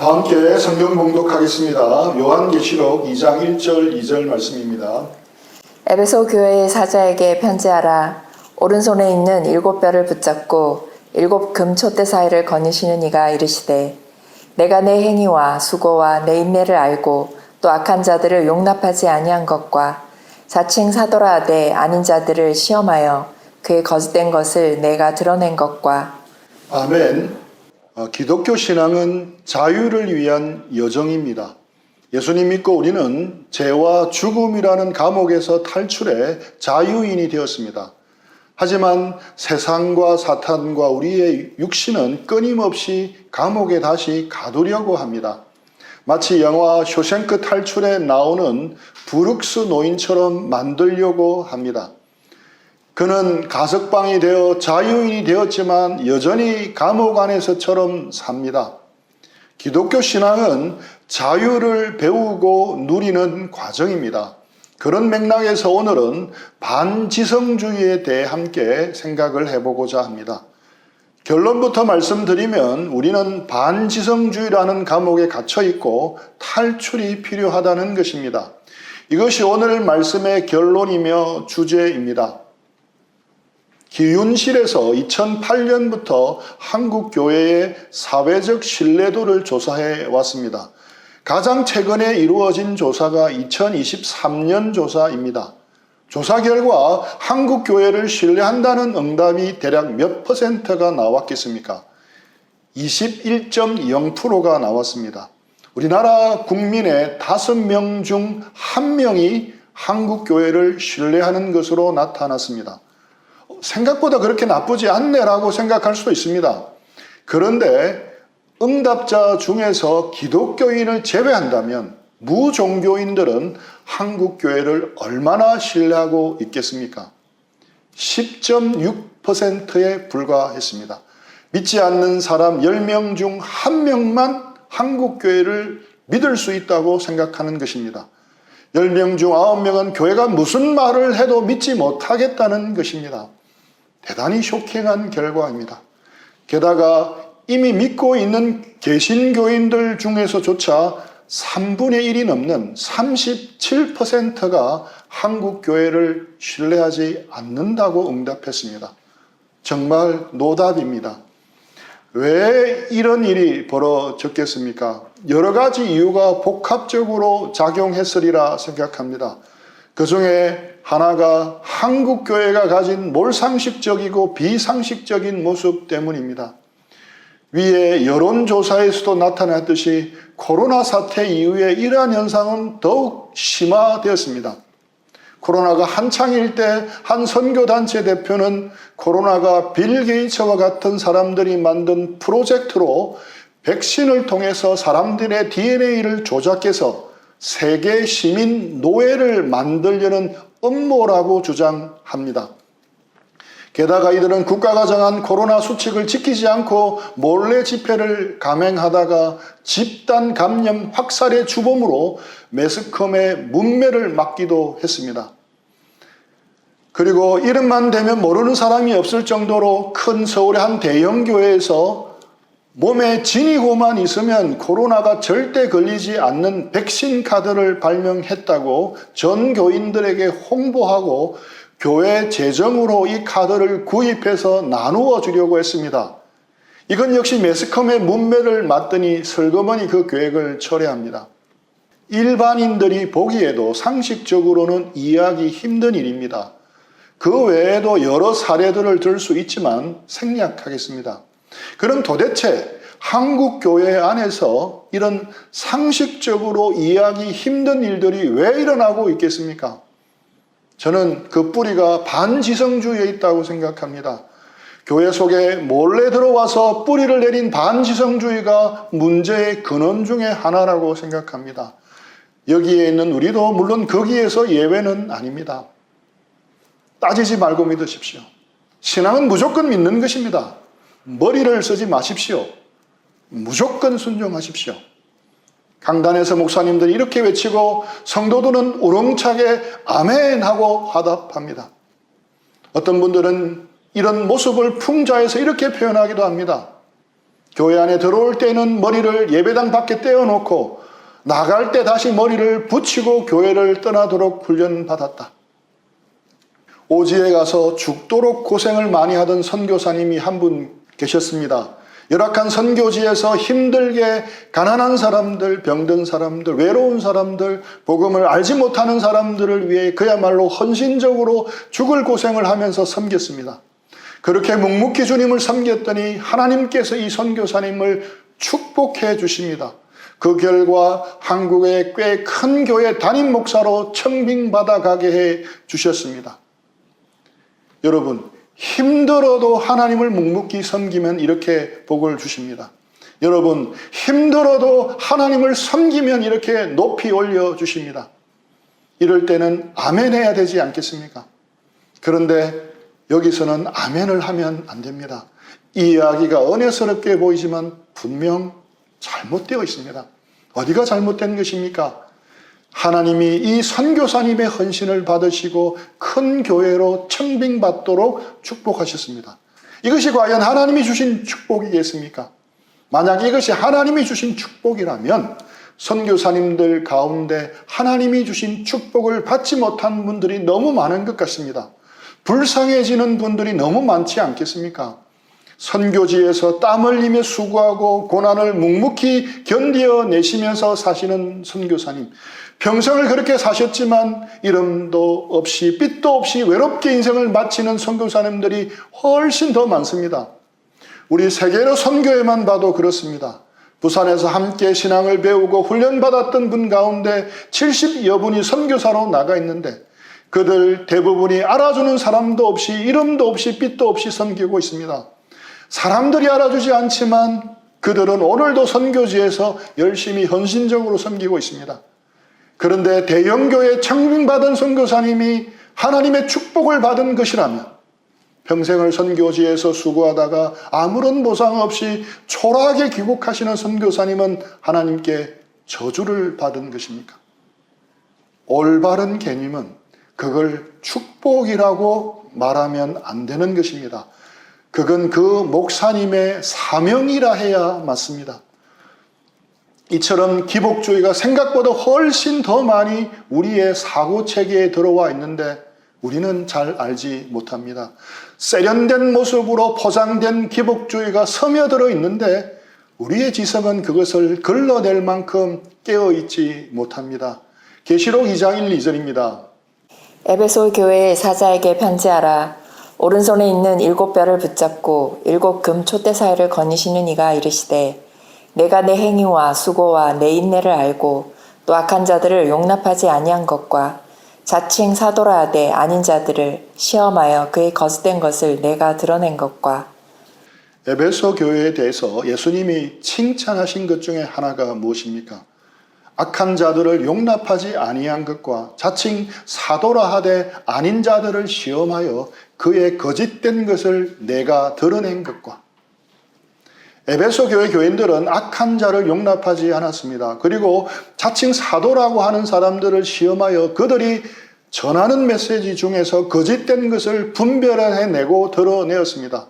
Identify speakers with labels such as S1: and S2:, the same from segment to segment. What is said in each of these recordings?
S1: 다 함께 성경 봉독하겠습니다. 요한계시록 2장 1절 2절 말씀입니다.
S2: 에베소 교회의 사자에게 편지하라. 오른손에 있는 7뼈를 붙잡고 7 금촛대 사이를 거니시는 이가 이르시되 내가 내 행위와 수고와 내 인내를 알고 또 악한 자들을 용납하지 아니한 것과 자칭 사도라 하되 아닌 자들을 시험하여 그의 거짓된 것을 내가 드러낸 것과.
S1: 아멘. 기독교 신앙은 자유를 위한 여정입니다. 예수님 믿고 우리는 죄와 죽음이라는 감옥에서 탈출해 자유인이 되었습니다. 하지만 세상과 사탄과 우리의 육신은 끊임없이 감옥에 다시 가두려고 합니다. 마치 영화 쇼생크 탈출에 나오는 브룩스 노인처럼 만들려고 합니다. 그는 가석방이 되어 자유인이 되었지만 여전히 감옥 안에서처럼 삽니다. 기독교 신앙은 자유를 배우고 누리는 과정입니다. 그런 맥락에서 오늘은 반지성주의에 대해 함께 생각을 해보고자 합니다. 결론부터 말씀드리면 우리는 반지성주의라는 감옥에 갇혀 있고 탈출이 필요하다는 것입니다. 이것이 오늘 말씀의 결론이며 주제입니다. 기윤실에서 2008년부터 한국 교회의 사회적 신뢰도를 조사해 왔습니다. 가장 최근에 이루어진 조사가 2023년 조사입니다. 조사 결과 한국 교회를 신뢰한다는 응답이 대략 몇 %가 나왔겠습니까? 21.0%가 나왔습니다. 우리나라 국민의 5명 중 1명이 한국 교회를 신뢰하는 것으로 나타났습니다. 생각보다 그렇게 나쁘지 않네라고 생각할 수도 있습니다. 그런데 응답자 중에서 기독교인을 제외한다면 무종교인들은 한국 교회를 얼마나 신뢰하고 있겠습니까? 10.6%에 불과했습니다. 믿지 않는 사람 10명 중 1명만 한국 교회를 믿을 수 있다고 생각하는 것입니다. 10명 중 9명은 교회가 무슨 말을 해도 믿지 못하겠다는 것입니다. 대단히 쇼킹한 결과입니다. 게다가 이미 믿고 있는 개신교인들 중에서조차 3분의 1이 넘는 37%가 한국 교회를 신뢰하지 않는다고 응답했습니다. 정말 노답입니다. 왜 이런 일이 벌어졌겠습니까? 여러 가지 이유가 복합적으로 작용했으리라 생각합니다. 그 중에 하나가 한국 교회가 가진 몰상식적이고 비상식적인 모습 때문입니다. 위에 여론조사에서도 나타났듯이 코로나 사태 이후에 이러한 현상은 더욱 심화되었습니다. 코로나가 한창일 때 한 선교단체 대표는 코로나가 빌 게이츠와 같은 사람들이 만든 프로젝트로 백신을 통해서 사람들의 DNA를 조작해서 세계 시민 노예를 만들려는 음모라고 주장합니다. 게다가 이들은 국가가 정한 코로나 수칙을 지키지 않고 몰래 집회를 감행하다가 집단 감염 확산의 주범으로 매스컴의 문매를 맞기도 했습니다. 그리고 이름만 대면 모르는 사람이 없을 정도로 큰 서울의 한 대형 교회에서 몸에 지니고만 있으면 코로나가 절대 걸리지 않는 백신 카드를 발명했다고 전 교인들에게 홍보하고 교회 재정으로 이 카드를 구입해서 나누어 주려고 했습니다. 이건 역시 매스컴의 문매를 맞더니 슬그머니 그 계획을 철회합니다. 일반인들이 보기에도 상식적으로는 이해하기 힘든 일입니다. 그 외에도 여러 사례들을 들 수 있지만 생략하겠습니다. 그럼 도대체 한국 교회 안에서 이런 상식적으로 이해하기 힘든 일들이 왜 일어나고 있겠습니까? 저는 그 뿌리가 반지성주의에 있다고 생각합니다. 교회 속에 몰래 들어와서 뿌리를 내린 반지성주의가 문제의 근원 중에 하나라고 생각합니다. 여기에 있는 우리도 물론 거기에서 예외는 아닙니다. 따지지 말고 믿으십시오. 신앙은 무조건 믿는 것입니다. 머리를 쓰지 마십시오. 무조건 순종하십시오. 강단에서 목사님들이 이렇게 외치고 성도들은 우렁차게 아멘 하고 화답합니다. 어떤 분들은 이런 모습을 풍자해서 이렇게 표현하기도 합니다. 교회 안에 들어올 때는 머리를 예배당 밖에 떼어놓고 나갈 때 다시 머리를 붙이고 교회를 떠나도록 훈련받았다. 오지에 가서 죽도록 고생을 많이 하던 선교사님이 한 분 계셨습니다. 열악한 선교지에서 힘들게 가난한 사람들, 병든 사람들, 외로운 사람들, 복음을 알지 못하는 사람들을 위해 그야말로 헌신적으로 죽을 고생을 하면서 섬겼습니다. 그렇게 묵묵히 주님을 섬겼더니 하나님께서 이 선교사님을 축복해 주십니다. 그 결과 한국의 꽤 큰 교회 담임 목사로 청빙받아 가게 해 주셨습니다. 여러분, 힘들어도 하나님을 묵묵히 섬기면 이렇게 복을 주십니다. 여러분, 힘들어도 하나님을 섬기면 이렇게 높이 올려 주십니다. 이럴 때는 아멘 해야 되지 않겠습니까? 그런데 여기서는 아멘을 하면 안 됩니다. 이 이야기가 은혜스럽게 보이지만 분명 잘못되어 있습니다. 어디가 잘못된 것입니까? 하나님이 이 선교사님의 헌신을 받으시고 큰 교회로 청빙받도록 축복하셨습니다. 이것이 과연 하나님이 주신 축복이겠습니까? 만약 이것이 하나님이 주신 축복이라면 선교사님들 가운데 하나님이 주신 축복을 받지 못한 분들이 너무 많은 것 같습니다. 불쌍해지는 분들이 너무 많지 않겠습니까? 선교지에서 땀 흘리며 수고하고 고난을 묵묵히 견뎌내시면서 사시는 선교사님, 평생을 그렇게 사셨지만 이름도 없이 빛도 없이 외롭게 인생을 마치는 선교사님들이 훨씬 더 많습니다. 우리 세계로 선교회만 봐도 그렇습니다. 부산에서 함께 신앙을 배우고 훈련받았던 분 가운데 70여 분이 선교사로 나가 있는데 그들 대부분이 알아주는 사람도 없이 이름도 없이 빛도 없이 섬기고 있습니다. 사람들이 알아주지 않지만 그들은 오늘도 선교지에서 열심히 헌신적으로 섬기고 있습니다. 그런데 대형교회 청빙받은 선교사님이 하나님의 축복을 받은 것이라면 평생을 선교지에서 수고하다가 아무런 보상 없이 초라하게 귀국하시는 선교사님은 하나님께 저주를 받은 것입니까? 올바른 개념은 그걸 축복이라고 말하면 안 되는 것입니다. 그건 그 목사님의 사명이라 해야 맞습니다. 이처럼 기복주의가 생각보다 훨씬 더 많이 우리의 사고체계에 들어와 있는데 우리는 잘 알지 못합니다. 세련된 모습으로 포장된 기복주의가 스며들어 있는데 우리의 지성은 그것을 걸러낼 만큼 깨어있지 못합니다. 계시록 2장 1, 2절입니다.
S2: 에베소 교회의 사자에게 편지하라. 오른손에 있는 7뼈를 붙잡고 7 금 촛대 사이를 거니시는 이가 이르시되 내가 내 행위와 수고와 내 인내를 알고 또 악한 자들을 용납하지 아니한 것과 자칭 사도라 하되 아닌 자들을 시험하여 그의 거짓된 것을 내가 드러낸 것과.
S1: 에베소 교회에 대해서 예수님이 칭찬하신 것 중에 하나가 무엇입니까? 악한 자들을 용납하지 아니한 것과 자칭 사도라 하되 아닌 자들을 시험하여 그의 거짓된 것을 내가 드러낸 것과. 에베소 교회 교인들은 악한 자를 용납하지 않았습니다. 그리고 자칭 사도라고 하는 사람들을 시험하여 그들이 전하는 메시지 중에서 거짓된 것을 분별해내고 드러내었습니다.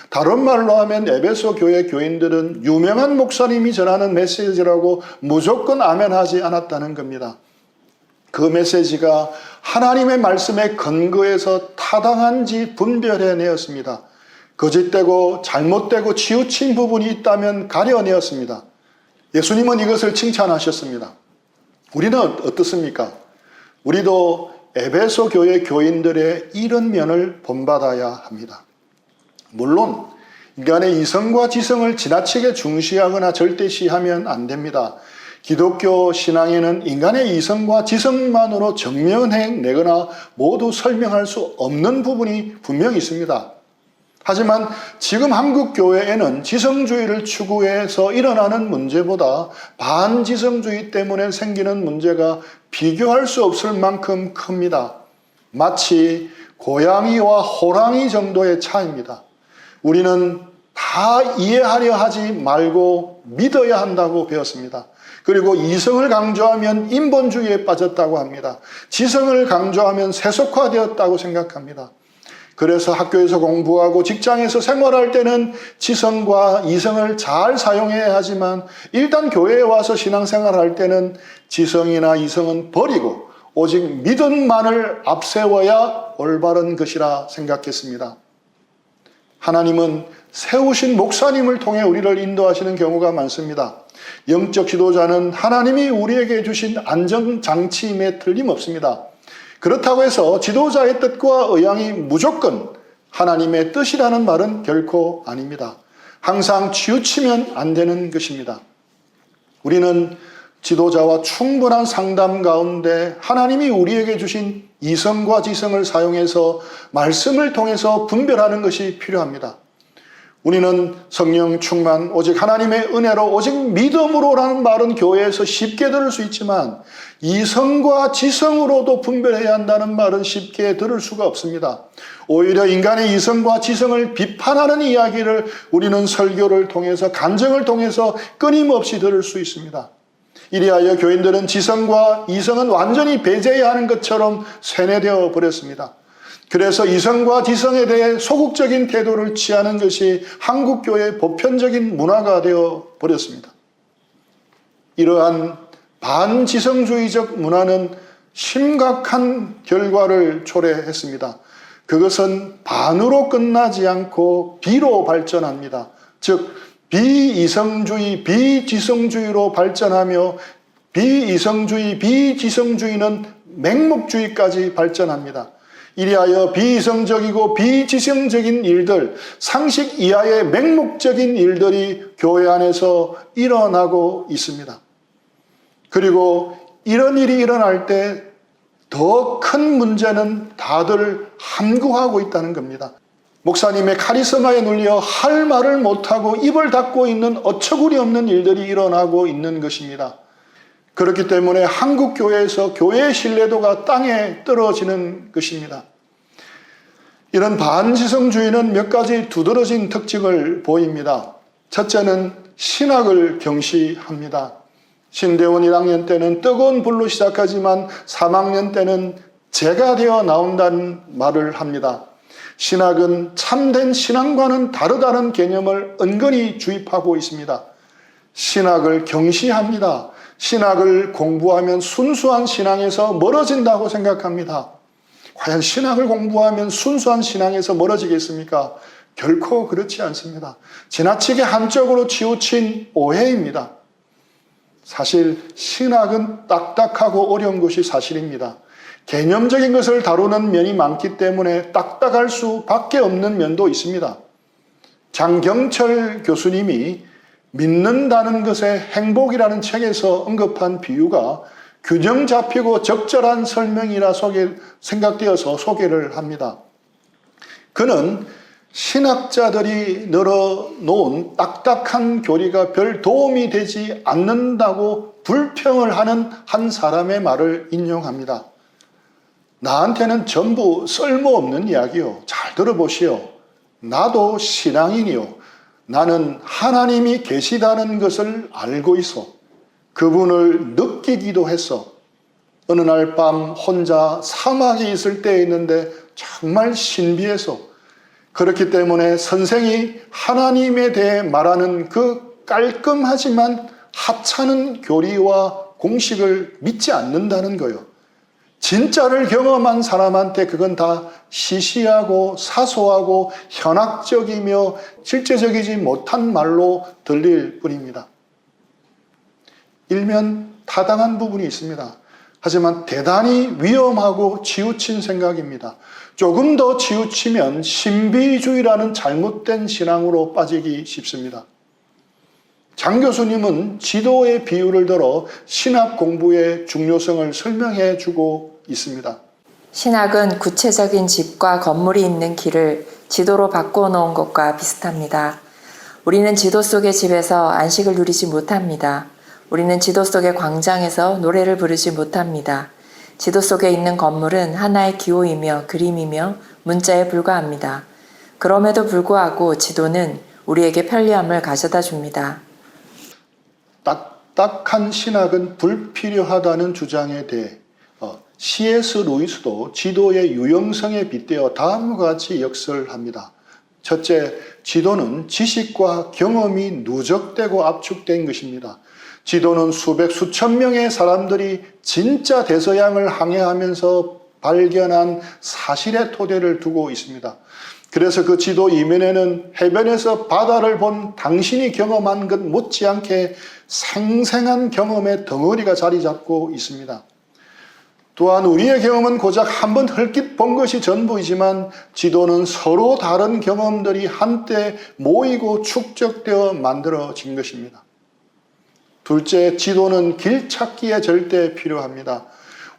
S1: 다른 말로 하면 에베소 교회 교인들은 유명한 목사님이 전하는 메시지라고 무조건 아멘하지 않았다는 겁니다. 그 메시지가 하나님의 말씀에 근거해서 타당한지 분별해내었습니다. 거짓되고 잘못되고 치우친 부분이 있다면 가려내었습니다. 예수님은 이것을 칭찬하셨습니다. 우리는 어떻습니까? 우리도 에베소 교회 교인들의 이런 면을 본받아야 합니다. 물론 인간의 이성과 지성을 지나치게 중시하거나 절대시하면 안 됩니다. 기독교 신앙에는 인간의 이성과 지성만으로 정면해내거나 모두 설명할 수 없는 부분이 분명히 있습니다. 하지만 지금 한국 교회에는 지성주의를 추구해서 일어나는 문제보다 반지성주의 때문에 생기는 문제가 비교할 수 없을 만큼 큽니다. 마치 고양이와 호랑이 정도의 차이입니다. 우리는 다 이해하려 하지 말고 믿어야 한다고 배웠습니다. 그리고 이성을 강조하면 인본주의에 빠졌다고 합니다. 지성을 강조하면 세속화되었다고 생각합니다. 그래서 학교에서 공부하고 직장에서 생활할 때는 지성과 이성을 잘 사용해야 하지만 일단 교회에 와서 신앙생활할 때는 지성이나 이성은 버리고 오직 믿음만을 앞세워야 올바른 것이라 생각했습니다. 하나님은 세우신 목사님을 통해 우리를 인도하시는 경우가 많습니다. 영적 지도자는 하나님이 우리에게 주신 안정장치임에 틀림없습니다. 그렇다고 해서 지도자의 뜻과 의향이 무조건 하나님의 뜻이라는 말은 결코 아닙니다. 항상 치우치면 안 되는 것입니다. 우리는 지도자와 충분한 상담 가운데 하나님이 우리에게 주신 이성과 지성을 사용해서 말씀을 통해서 분별하는 것이 필요합니다. 우리는 성령 충만, 오직 하나님의 은혜로, 오직 믿음으로라는 말은 교회에서 쉽게 들을 수 있지만 이성과 지성으로도 분별해야 한다는 말은 쉽게 들을 수가 없습니다. 오히려 인간의 이성과 지성을 비판하는 이야기를 우리는 설교를 통해서, 간증을 통해서 끊임없이 들을 수 있습니다. 이리하여 교인들은 지성과 이성은 완전히 배제해야 하는 것처럼 세뇌되어 버렸습니다. 그래서 이성과 지성에 대해 소극적인 태도를 취하는 것이 한국교회의 보편적인 문화가 되어 버렸습니다. 이러한 반지성주의적 문화는 심각한 결과를 초래했습니다. 그것은 반으로 끝나지 않고 비로 발전합니다. 즉 비이성주의, 비지성주의로 발전하며 비이성주의, 비지성주의는 맹목주의까지 발전합니다. 이리하여 비이성적이고 비지성적인 일들, 상식 이하의 맹목적인 일들이 교회 안에서 일어나고 있습니다. 그리고 이런 일이 일어날 때 더 큰 문제는 다들 함구하고 있다는 겁니다. 목사님의 카리스마에 눌려 할 말을 못하고 입을 닫고 있는 어처구니 없는 일들이 일어나고 있는 것입니다. 그렇기 때문에 한국 교회에서 교회의 신뢰도가 땅에 떨어지는 것입니다. 이런 반지성주의는 몇 가지 두드러진 특징을 보입니다. 첫째는 신학을 경시합니다. 신대원 1학년 때는 뜨거운 불로 시작하지만 3학년 때는 재가 되어 나온다는 말을 합니다. 신학은 참된 신앙과는 다르다는 개념을 은근히 주입하고 있습니다. 신학을 경시합니다. 신학을 공부하면 순수한 신앙에서 멀어진다고 생각합니다. 과연 신학을 공부하면 순수한 신앙에서 멀어지겠습니까? 결코 그렇지 않습니다. 지나치게 한쪽으로 치우친 오해입니다. 사실 신학은 딱딱하고 어려운 것이 사실입니다. 개념적인 것을 다루는 면이 많기 때문에 딱딱할 수밖에 없는 면도 있습니다. 장경철 교수님이 믿는다는 것의 행복이라는 책에서 언급한 비유가 균형 잡히고 적절한 설명이라 생각되어서 소개를 합니다. 그는 신학자들이 늘어놓은 딱딱한 교리가 별 도움이 되지 않는다고 불평을 하는 한 사람의 말을 인용합니다. 나한테는 전부 쓸모없는 이야기요. 잘 들어보시오. 나도 신앙인이요. 나는 하나님이 계시다는 것을 알고 있어. 그분을 느끼기도 했어. 어느 날 밤 혼자 사막에 있을 때에 있는데 정말 신비해서 그렇기 때문에 선생이 하나님에 대해 말하는 그 깔끔하지만 하찮은 교리와 공식을 믿지 않는다는 거예요. 진짜를 경험한 사람한테 그건 다 시시하고 사소하고 현학적이며 실제적이지 못한 말로 들릴 뿐입니다. 일면 타당한 부분이 있습니다. 하지만 대단히 위험하고 치우친 생각입니다. 조금 더 치우치면 신비주의라는 잘못된 신앙으로 빠지기 쉽습니다. 장 교수님은 지도의 비유를 들어 신학 공부의 중요성을 설명해 주고 있습니다.
S2: 신학은 구체적인 집과 건물이 있는 길을 지도로 바꾸어 놓은 것과 비슷합니다. 우리는 지도 속의 집에서 안식을 누리지 못합니다. 우리는 지도 속의 광장에서 노래를 부르지 못합니다. 지도 속에 있는 건물은 하나의 기호이며 그림이며 문자에 불과합니다. 그럼에도 불구하고 지도는 우리에게 편리함을 가져다 줍니다.
S1: 딱딱한 신학은 불필요하다는 주장에 대해 C.S. 루이스도 지도의 유용성에 빗대어 다음과 같이 역설합니다. 첫째, 지도는 지식과 경험이 누적되고 압축된 것입니다. 지도는 수백, 수천 명의 사람들이 진짜 대서양을 항해하면서 발견한 사실의 토대를 두고 있습니다. 그래서 그 지도 이면에는 해변에서 바다를 본 당신이 경험한 것 못지않게 생생한 경험의 덩어리가 자리 잡고 있습니다. 또한 우리의 경험은 고작 한번 헐깃 본 것이 전부이지만 지도는 서로 다른 경험들이 한때 모이고 축적되어 만들어진 것입니다. 둘째, 지도는 길 찾기에 절대 필요합니다.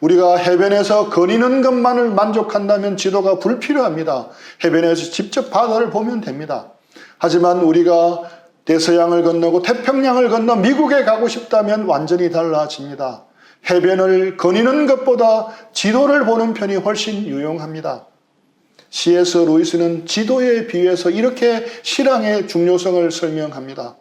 S1: 우리가 해변에서 거니는 것만을 만족한다면 지도가 불필요합니다. 해변에서 직접 바다를 보면 됩니다. 하지만 우리가 대서양을 건너고 태평양을 건너 미국에 가고 싶다면 완전히 달라집니다. 해변을 거니는 것보다 지도를 보는 편이 훨씬 유용합니다. C.S. 루이스는 지도에 비유해서 이렇게 신앙의 중요성을 설명합니다.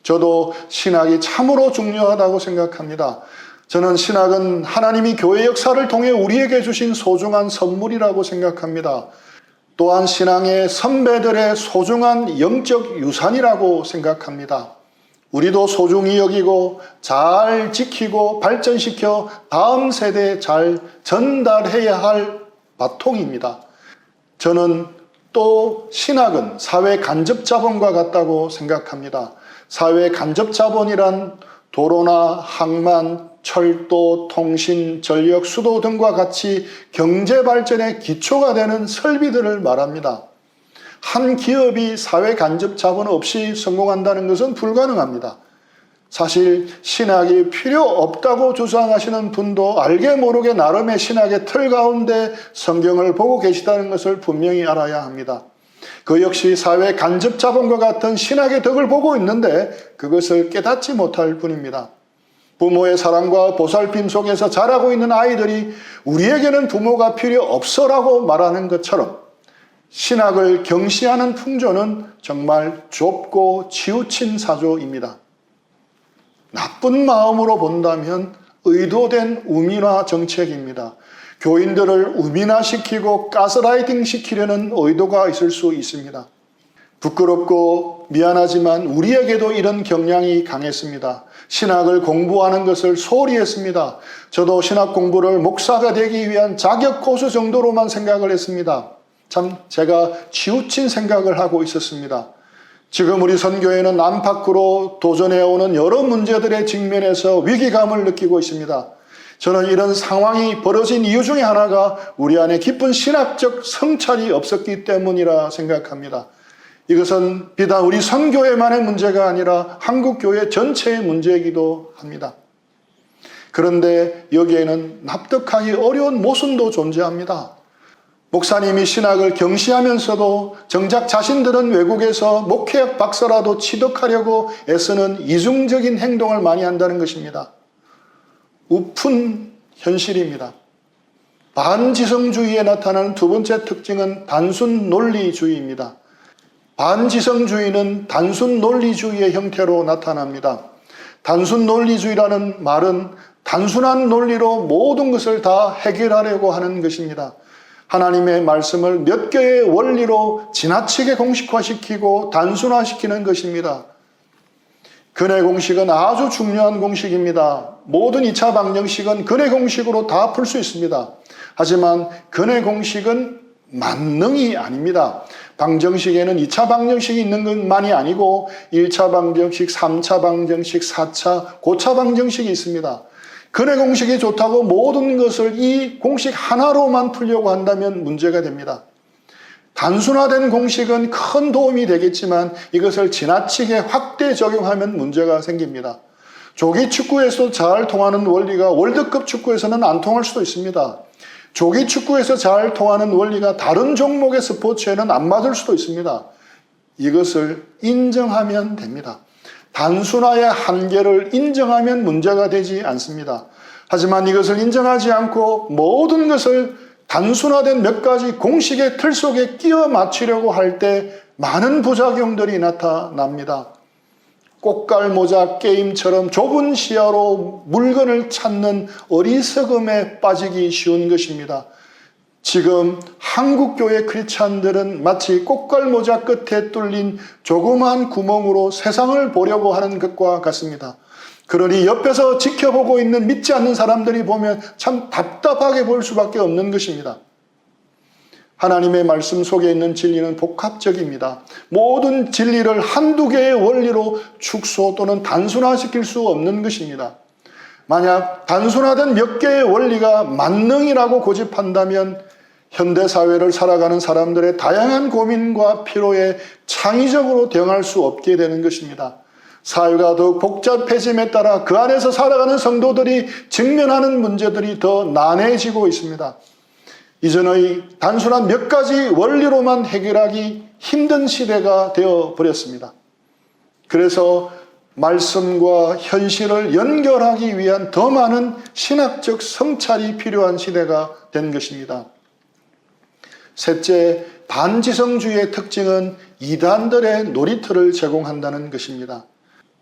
S1: 저도 신학이 참으로 중요하다고 생각합니다. 저는 신학은 하나님이 교회 역사를 통해 우리에게 주신 소중한 선물이라고 생각합니다. 또한 신앙의 선배들의 소중한 영적 유산이라고 생각합니다. 우리도 소중히 여기고 잘 지키고 발전시켜 다음 세대에 잘 전달해야 할 바통입니다. 저는 또 신학은 사회 간접 자본과 같다고 생각합니다. 사회 간접 자본이란 도로나 항만, 철도, 통신, 전력, 수도 등과 같이 경제 발전의 기초가 되는 설비들을 말합니다. 한 기업이 사회 간접 자본 없이 성공한다는 것은 불가능합니다. 사실 신학이 필요 없다고 주장하시는 분도 알게 모르게 나름의 신학의 틀 가운데 성경을 보고 계시다는 것을 분명히 알아야 합니다. 그 역시 사회 간접 자본과 같은 신학의 덕을 보고 있는데 그것을 깨닫지 못할 뿐입니다. 부모의 사랑과 보살핌 속에서 자라고 있는 아이들이 우리에게는 부모가 필요 없어라고 말하는 것처럼 신학을 경시하는 풍조는 정말 좁고 치우친 사조입니다. 나쁜 마음으로 본다면 의도된 우민화 정책입니다. 교인들을 우민화시키고 가스라이팅 시키려는 의도가 있을 수 있습니다. 부끄럽고 미안하지만 우리에게도 이런 경향이 강했습니다. 신학을 공부하는 것을 소홀히 했습니다. 저도 신학 공부를 목사가 되기 위한 자격 고수 정도로만 생각을 했습니다. 참 제가 치우친 생각을 하고 있었습니다. 지금 우리 선교회는 안팎으로 도전해오는 여러 문제들의 직면에서 위기감을 느끼고 있습니다. 저는 이런 상황이 벌어진 이유 중에 하나가 우리 안에 깊은 신학적 성찰이 없었기 때문이라 생각합니다. 이것은 비단 우리 선교회만의 문제가 아니라 한국교회 전체의 문제이기도 합니다. 그런데 여기에는 납득하기 어려운 모순도 존재합니다. 목사님이 신학을 경시하면서도 정작 자신들은 외국에서 목회학 박사라도 취득하려고 애쓰는 이중적인 행동을 많이 한다는 것입니다. 우픈 현실입니다. 반지성주의에 나타나는 두 번째 특징은 단순 논리주의입니다. 반지성주의는 단순 논리주의의 형태로 나타납니다. 단순 논리주의라는 말은 단순한 논리로 모든 것을 다 해결하려고 하는 것입니다. 하나님의 말씀을 몇 개의 원리로 지나치게 공식화시키고 단순화시키는 것입니다. 근해 공식은 아주 중요한 공식입니다. 모든 2차 방정식은 근해 공식으로 다 풀 수 있습니다. 하지만 근해 공식은 만능이 아닙니다. 방정식에는 2차 방정식이 있는 것만이 아니고 1차 방정식, 3차 방정식, 4차, 고차 방정식이 있습니다. 근해 공식이 좋다고 모든 것을 이 공식 하나로만 풀려고 한다면 문제가 됩니다. 단순화된 공식은 큰 도움이 되겠지만 이것을 지나치게 확대 적용하면 문제가 생깁니다. 조기 축구에서 잘 통하는 원리가 월드컵 축구에서는 안 통할 수도 있습니다. 조기 축구에서 잘 통하는 원리가 다른 종목의 스포츠에는 안 맞을 수도 있습니다. 이것을 인정하면 됩니다. 단순화의 한계를 인정하면 문제가 되지 않습니다. 하지만 이것을 인정하지 않고 모든 것을 단순화된 몇 가지 공식의 틀 속에 끼워 맞추려고 할 때 많은 부작용들이 나타납니다. 꽃갈모자 게임처럼 좁은 시야로 물건을 찾는 어리석음에 빠지기 쉬운 것입니다. 지금 한국교회 크리스찬들은 마치 꽃갈모자 끝에 뚫린 조그마한 구멍으로 세상을 보려고 하는 것과 같습니다. 그러니 옆에서 지켜보고 있는 믿지 않는 사람들이 보면 참 답답하게 볼 수밖에 없는 것입니다. 하나님의 말씀 속에 있는 진리는 복합적입니다. 모든 진리를 한두 개의 원리로 축소 또는 단순화시킬 수 없는 것입니다. 만약 단순화된 몇 개의 원리가 만능이라고 고집한다면 현대사회를 살아가는 사람들의 다양한 고민과 피로에 창의적으로 대응할 수 없게 되는 것입니다. 사회가 더욱 복잡해짐에 따라 그 안에서 살아가는 성도들이 직면하는 문제들이 더 난해지고 있습니다. 이전의 단순한 몇 가지 원리로만 해결하기 힘든 시대가 되어버렸습니다. 그래서 말씀과 현실을 연결하기 위한 더 많은 신학적 성찰이 필요한 시대가 된 것입니다. 셋째, 반지성주의의 특징은 이단들의 놀이터를 제공한다는 것입니다.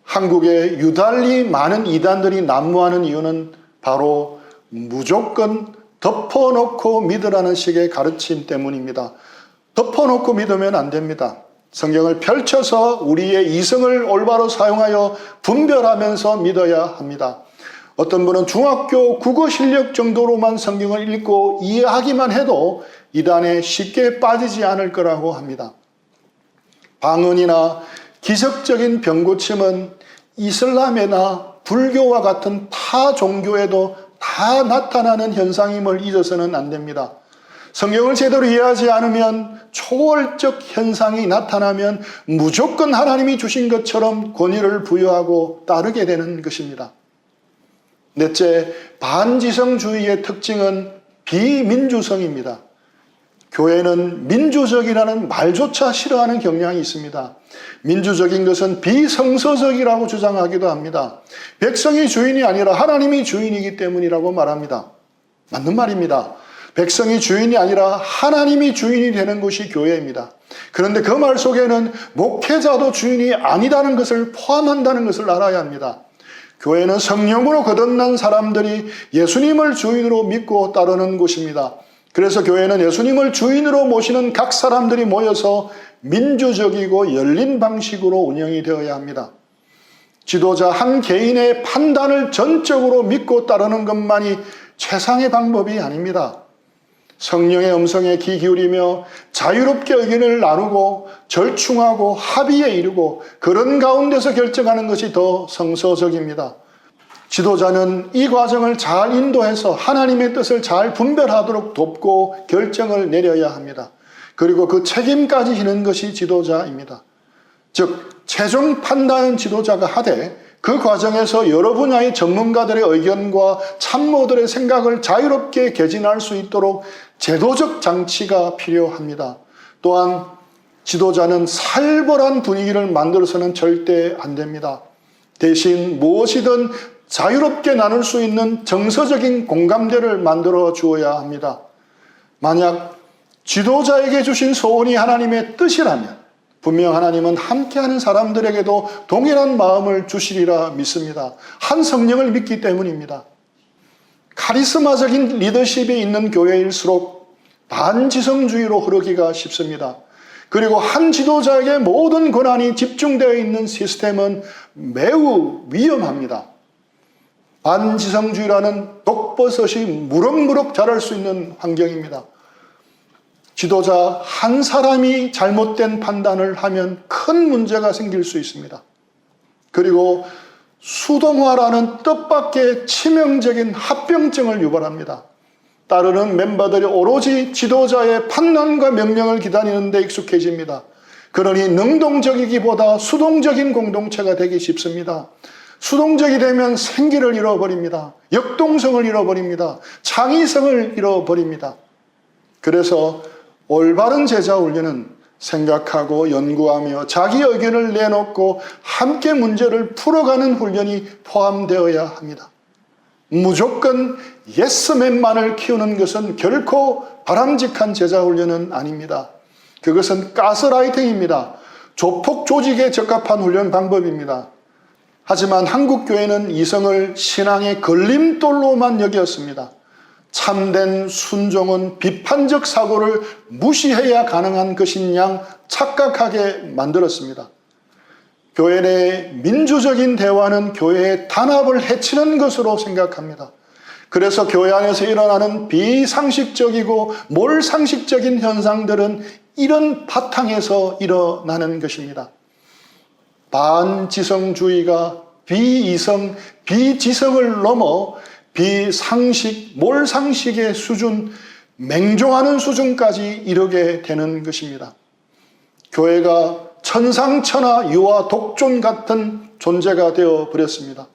S1: 한국에 유달리 많은 이단들이 난무하는 이유는 바로 무조건 덮어놓고 믿으라는 식의 가르침 때문입니다. 덮어놓고 믿으면 안 됩니다. 성경을 펼쳐서 우리의 이성을 올바로 사용하여 분별하면서 믿어야 합니다. 어떤 분은 중학교 국어 실력 정도로만 성경을 읽고 이해하기만 해도 이단에 쉽게 빠지지 않을 거라고 합니다. 방언이나 기적적인 병고침은 이슬람이나 불교와 같은 타 종교에도 다 나타나는 현상임을 잊어서는 안 됩니다. 성경을 제대로 이해하지 않으면 초월적 현상이 나타나면 무조건 하나님이 주신 것처럼 권위를 부여하고 따르게 되는 것입니다. 넷째, 반지성주의의 특징은 비민주성입니다. 교회는 민주적이라는 말조차 싫어하는 경향이 있습니다. 민주적인 것은 비성서적이라고 주장하기도 합니다. 백성이 주인이 아니라 하나님이 주인이기 때문이라고 말합니다. 맞는 말입니다. 백성이 주인이 아니라 하나님이 주인이 되는 것이 교회입니다. 그런데 그 말 속에는 목회자도 주인이 아니다는 것을 포함한다는 것을 알아야 합니다. 교회는 성령으로 거듭난 사람들이 예수님을 주인으로 믿고 따르는 곳입니다. 그래서 교회는 예수님을 주인으로 모시는 각 사람들이 모여서 민주적이고 열린 방식으로 운영이 되어야 합니다. 지도자 한 개인의 판단을 전적으로 믿고 따르는 것만이 최상의 방법이 아닙니다. 성령의 음성에 귀 기울이며 자유롭게 의견을 나누고 절충하고 합의에 이르고 그런 가운데서 결정하는 것이 더 성서적입니다. 지도자는 이 과정을 잘 인도해서 하나님의 뜻을 잘 분별하도록 돕고 결정을 내려야 합니다. 그리고 그 책임까지 지는 것이 지도자입니다. 즉 최종 판단은 지도자가 하되 그 과정에서 여러 분야의 전문가들의 의견과 참모들의 생각을 자유롭게 개진할 수 있도록 제도적 장치가 필요합니다. 또한 지도자는 살벌한 분위기를 만들어서는 절대 안 됩니다. 대신 무엇이든 자유롭게 나눌 수 있는 정서적인 공감대를 만들어 주어야 합니다. 만약 지도자에게 주신 소원이 하나님의 뜻이라면 분명 하나님은 함께하는 사람들에게도 동일한 마음을 주시리라 믿습니다. 한 성령을 믿기 때문입니다. 카리스마적인 리더십이 있는 교회일수록 반지성주의로 흐르기가 쉽습니다. 그리고 한 지도자에게 모든 권한이 집중되어 있는 시스템은 매우 위험합니다. 반지성주의라는 독버섯이 무럭무럭 자랄 수 있는 환경입니다. 지도자 한 사람이 잘못된 판단을 하면 큰 문제가 생길 수 있습니다. 그리고 수동화라는 뜻밖의 치명적인 합병증을 유발합니다. 따르는 멤버들이 오로지 지도자의 판단과 명령을 기다리는 데 익숙해집니다. 그러니 능동적이기보다 수동적인 공동체가 되기 쉽습니다. 수동적이 되면 생기를 잃어버립니다. 역동성을 잃어버립니다. 창의성을 잃어버립니다. 그래서 올바른 제자 훈련은 생각하고 연구하며 자기 의견을 내놓고 함께 문제를 풀어가는 훈련이 포함되어야 합니다. 무조건 예스맨만을 키우는 것은 결코 바람직한 제자 훈련은 아닙니다. 그것은 가스라이팅입니다. 조폭 조직에 적합한 훈련 방법입니다. 하지만 한국교회는 이성을 신앙의 걸림돌로만 여겼습니다. 참된 순종은 비판적 사고를 무시해야 가능한 것인 양 착각하게 만들었습니다. 교회 내 민주적인 대화는 교회의 단합을 해치는 것으로 생각합니다. 그래서 교회 안에서 일어나는 비상식적이고 몰상식적인 현상들은 이런 바탕에서 일어나는 것입니다. 반지성주의가 비이성, 비지성을 넘어 비상식, 몰상식의 수준, 맹종하는 수준까지 이르게 되는 것입니다. 교회가 천상천하 유아 독존 같은 존재가 되어 버렸습니다.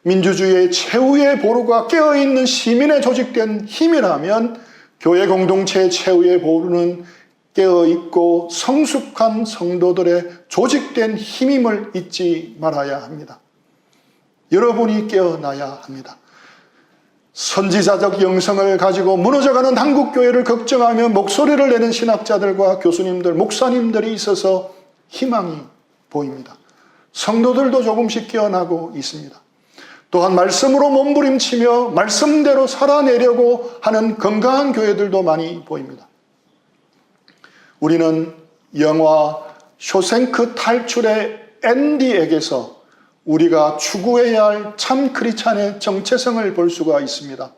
S1: 민주주의의 최후의 보루가 깨어있는 시민의 조직된 힘이라면 교회 공동체의 최후의 보루는 깨어있고 성숙한 성도들의 조직된 힘임을 잊지 말아야 합니다. 여러분이 깨어나야 합니다. 선지자적 영성을 가지고 무너져가는 한국교회를 걱정하며 목소리를 내는 신학자들과 교수님들, 목사님들이 있어서 희망이 보입니다. 성도들도 조금씩 깨어나고 있습니다. 또한 말씀으로 몸부림치며 말씀대로 살아내려고 하는 건강한 교회들도 많이 보입니다. 우리는 영화 쇼생크 탈출의 앤디에게서 우리가 추구해야 할 참 크리스찬의 정체성을 볼 수가 있습니다.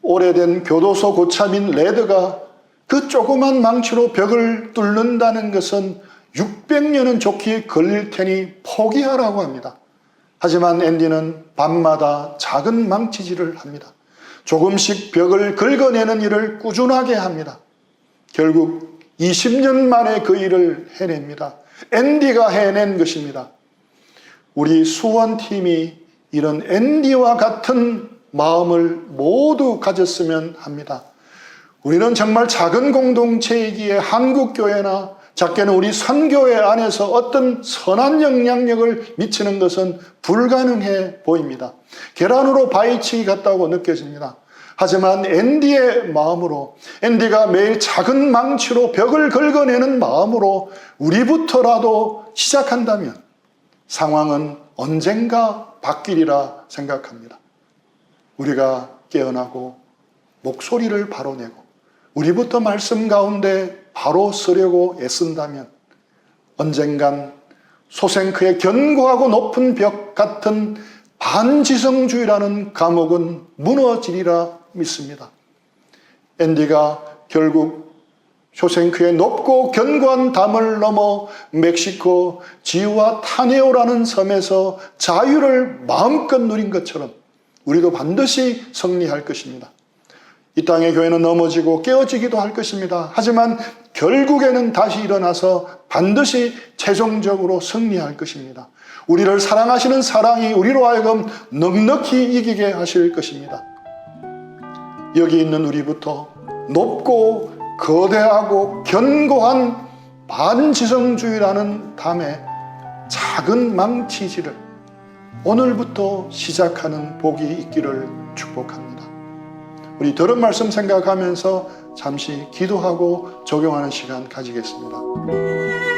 S1: 오래된 교도소 고참인 레드가 그 조그만 망치로 벽을 뚫는다는 것은 600년은 좋게 걸릴 테니 포기하라고 합니다. 하지만 앤디는 밤마다 작은 망치질을 합니다. 조금씩 벽을 긁어내는 일을 꾸준하게 합니다. 결국 20년 만에 그 일을 해냅니다. 앤디가 해낸 것입니다. 우리 수원팀이 이런 앤디와 같은 마음을 모두 가졌으면 합니다. 우리는 정말 작은 공동체이기에 한국교회나 작게는 우리 선교회 안에서 어떤 선한 영향력을 미치는 것은 불가능해 보입니다. 계란으로 바위치기 같다고 느껴집니다. 하지만 앤디의 마음으로, 앤디가 매일 작은 망치로 벽을 긁어내는 마음으로 우리부터라도 시작한다면 상황은 언젠가 바뀌리라 생각합니다. 우리가 깨어나고 목소리를 바로 내고 우리부터 말씀 가운데 바로 서려고 애쓴다면 언젠간 쇼생크의 견고하고 높은 벽 같은 반지성주의라는 감옥은 무너지리라 믿습니다. 앤디가 결국 쇼생크의 높고 견고한 담을 넘어 멕시코 지우아타네오라는 섬에서 자유를 마음껏 누린 것처럼 우리도 반드시 승리할 것입니다. 이 땅의 교회는 넘어지고 깨어지기도 할 것입니다. 하지만 결국에는 다시 일어나서 반드시 최종적으로 승리할 것입니다. 우리를 사랑하시는 사랑이 우리로 하여금 넉넉히 이기게 하실 것입니다. 여기 있는 우리부터 높고 거대하고 견고한 반지성주의라는 담에 작은 망치질을 오늘부터 시작하는 복이 있기를 축복합니다. 우리 들은 말씀 생각하면서 잠시 기도하고 적용하는 시간 가지겠습니다.